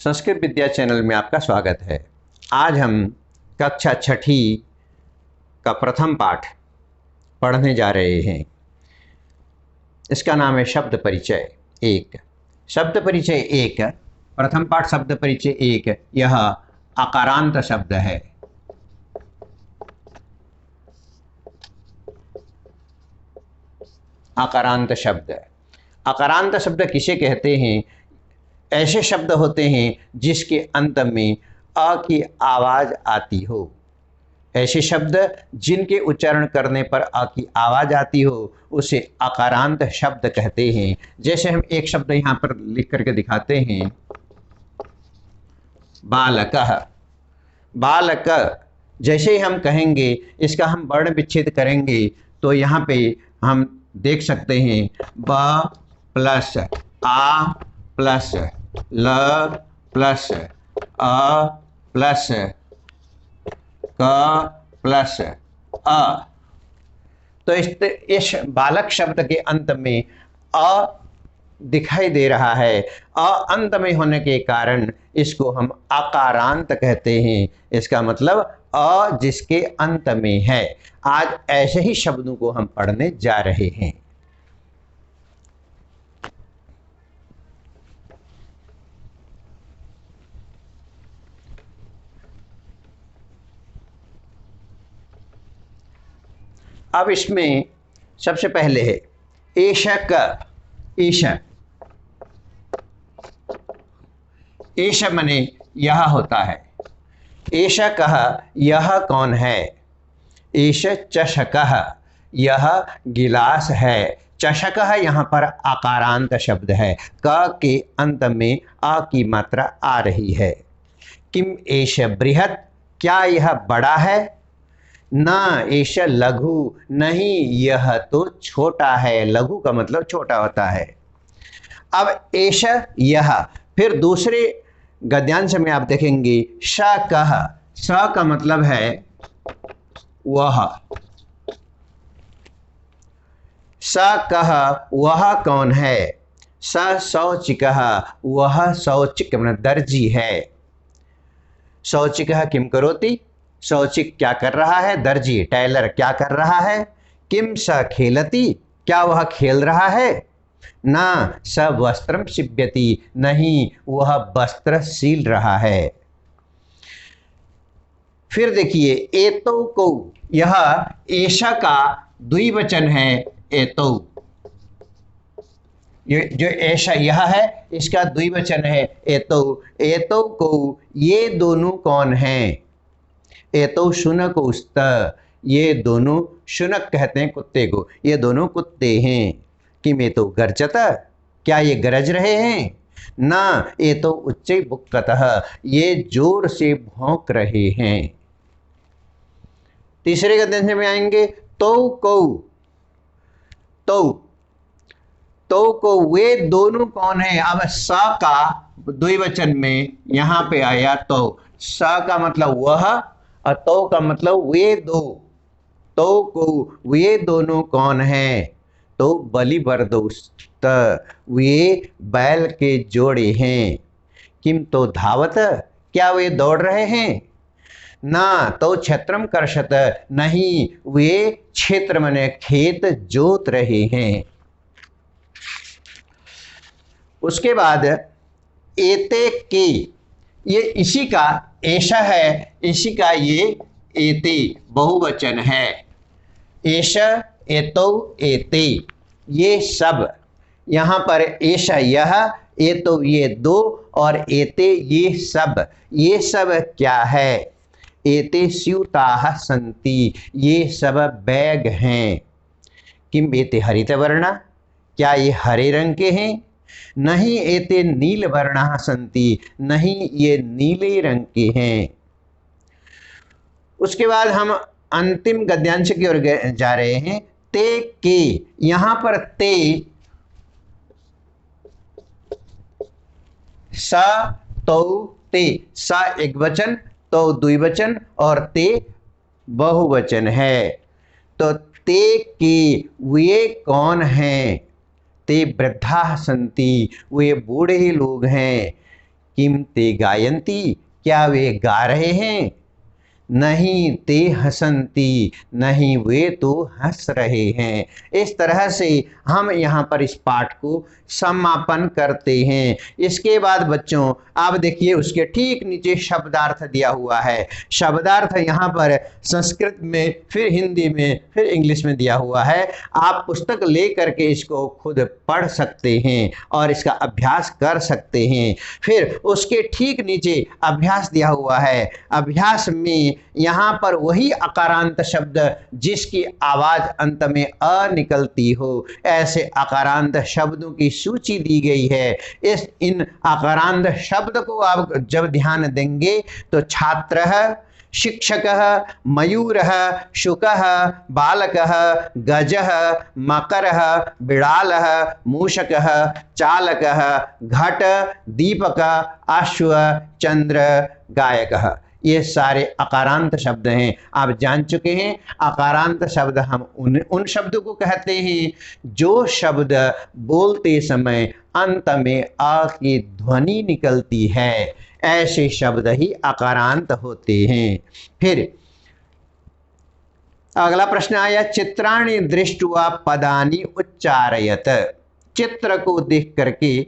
संस्कृत विद्या channel में आपका स्वागत है। आज हम कक्षा छठी का प्रथम पाठ पढ़ने जा रहे हैं। इसका नाम है शब्द परिचय एक। शब्द परिचय एक, प्रथम पाठ शब्द परिचय एक, यह आकारांत शब्द है। आकारांत शब्द, आकारांत शब्द किसे कहते हैं? ऐसे शब्द होते हैं जिसके अंत में अ की आवाज़ आती हो। ऐसे शब्द जिनके उच्चारण करने पर अ की आवाज़ आती हो उसे आकारांत शब्द कहते हैं। जैसे हम एक शब्द यहाँ पर लिख करके दिखाते हैं, बालकः। बालक जैसे ही हम कहेंगे, इसका हम वर्ण विच्छेद करेंगे तो यहाँ पे हम देख सकते हैं ब प्लस आ प्लस ल प्लस अ प्लस क प्लस अ। तो इस बालक शब्द के अंत में अ दिखाई दे रहा है। अ अंत में होने के कारण इसको हम आकारांत कहते हैं। इसका मतलब अ जिसके अंत में है। आज ऐसे ही शब्दों को हम पढ़ने जा रहे हैं। अब इसमें सबसे पहले है एषक। ईश, एष मने यह होता है। एषकः यह कौन है? एष चषकः यह गिलास है। चषकः यहाँ पर आकारांत शब्द है। क के अंत में आ की मात्रा आ रही है। किम एष बृहत्, क्या यह बड़ा है? न एष लघु, नहीं यह तो छोटा है। लघु का मतलब छोटा होता है। अब एष यह, फिर दूसरे गद्यांश में आप देखेंगे श कह। स का मतलब है वह। स कह वह कौन है? स शौचिकः वह शौचिक मतलब दर्जी है। शौचिकः किम करोति, शौचिक क्या कर रहा है? दर्जी टेलर क्या कर रहा है? किम स खेलति, क्या वह खेल रहा है? ना स वस्त्रम सिव्यति, नहीं वह वस्त्र सील रहा है। फिर देखिए एतौ को, यह एषा का द्विवचन है एतौ। ये जो ऐसा यह है इसका द्विवचन है एतौ। एतौ को ये दोनों कौन हैं? एतौ शुनकौस्त, ये दोनों, शुनक कहते हैं कुत्ते को, ये दोनों कुत्ते हैं। किम एतौ गर्जत, क्या ये गरज रहे हैं? न एतौ उच्चै बुक्कतः, ये जोर से भौंक रहे हैं। तीसरे गद्यांश में आएंगे तौ कौ। तो को वे दोनों कौन है? अब स का द्विवचन में यहाँ पे आया तो। स का मतलब वह और तो का मतलब वे दो। तो को वे दोनों कौन हैं? तो बलिवर्दोस्त, वे बैल के जोड़े हैं। किम तो धावत, क्या वे दौड़ रहे हैं? ना तो क्षेत्रम कर्षत, नहीं वे क्षेत्र माने खेत जोत रहे हैं। उसके बाद एते के, ये इसी का ऐसा है, इसी का ये एते बहुवचन है। एष एतौ एते, ये सब। यहाँ पर ऐसा यह, एतौ ये दो और एते ये सब। ये सब क्या है? एते स्यूताः सन्ति, ये सब बैग हैं। किम एते हरितवर्णा, क्या ये हरे रंग के हैं? नहीं एते नीलवर्णाः सन्ति, नहीं ये नीले रंग के हैं। उसके बाद हम अंतिम गद्यांश की ओर जा रहे हैं। ते के, यहाँ पर ते स तौ ते, स एक वचन, तो द्विवचन और ते बहुवचन है। तो ते के वे कौन हैं? ते वृद्धा सन्ति, वे बूढ़े लोग हैं। किम ते गायंती, क्या वे गा रहे हैं? नहीं ते हसंती, नहीं वे तो हंस रहे हैं। इस तरह से हम यहाँ पर इस पाठ को समापन करते हैं। इसके बाद बच्चों आप देखिए उसके ठीक नीचे शब्दार्थ दिया हुआ है। शब्दार्थ यहाँ पर संस्कृत में, फिर हिंदी में, फिर इंग्लिश में दिया हुआ है। आप पुस्तक ले करके इसको खुद पढ़ सकते हैं और इसका अभ्यास कर सकते हैं। फिर उसके ठीक नीचे अभ्यास दिया हुआ है। अभ्यास में यहाँ पर वही अकारांत शब्द जिसकी आवाज अंत में अ निकलती हो, ऐसे अकारांत शब्दों की सूची दी गई है। इन अकारांत शब्द को आप जब ध्यान देंगे तो छात्रः, शिक्षकः, मयूरः, शुकः, बालकः, गजः, मकरः, बिड़ालः, मूषकः, चालकः, घट, दीपकः, अश्व, चंद्र, गायकः। ये सारे अकारांत शब्द हैं। आप जान चुके हैं अकारांत शब्द हम उन शब्दों को कहते हैं जो शब्द बोलते समय अंत में अ की ध्वनि निकलती है, ऐसे शब्द ही अकारांत होते हैं। फिर अगला प्रश्न आया, चित्राणि दृष्ट्वा पदानि उच्चारयत। चित्र को देख करके